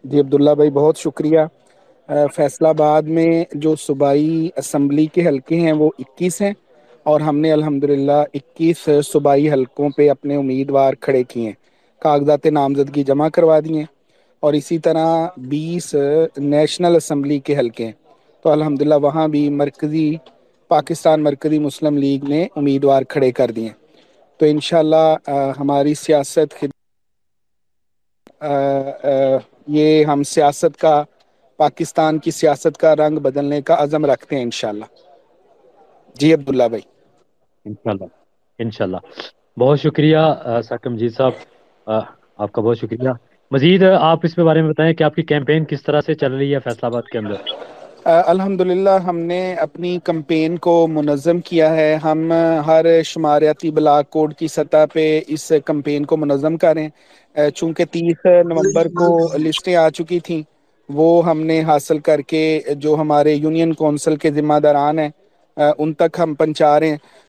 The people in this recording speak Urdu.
جی عبداللہ بھائی بہت شکریہ۔ فیصل آباد میں جو صوبائی اسمبلی کے حلقے ہیں وہ 21 ہیں، اور ہم نے الحمدللہ 21 صوبائی حلقوں پہ اپنے امیدوار کھڑے کیے ہیں، کاغذات نامزدگی جمع کروا دیے ہیں، اور اسی طرح 20 نیشنل اسمبلی کے حلقے ہیں، تو الحمدللہ وہاں بھی مرکزی پاکستان مرکزی مسلم لیگ نے امیدوار کھڑے کر دیے ہیں۔ تو انشاءاللہ ہماری سیاست یہ ہم سیاست کا پاکستان کی سیاست کا رنگ بدلنے کا عزم رکھتے ہیں انشاءاللہ۔ جی عبداللہ بھائی۔ انشاءاللہ انشاءاللہ بہت شکریہ ساکم جی صاحب، آ، آپ کا بہت شکریہ۔ مزید آپ اس کے بارے میں بتائیں کہ آپ کی کیمپین کس طرح سے چل رہی ہے فیصل آباد کے اندر؟ الحمدللہ ہم نے اپنی کمپین کو منظم کیا ہے، ہم ہر شماریاتی بلاک کوڈ کی سطح پہ اس کمپین کو منظم کریں، چونکہ 30 نومبر کو لسٹیں آ چکی تھیں، وہ ہم نے حاصل کر کے جو ہمارے یونین کونسل کے ذمہ داران ہیں ان تک ہم پہنچا رہے ہیں۔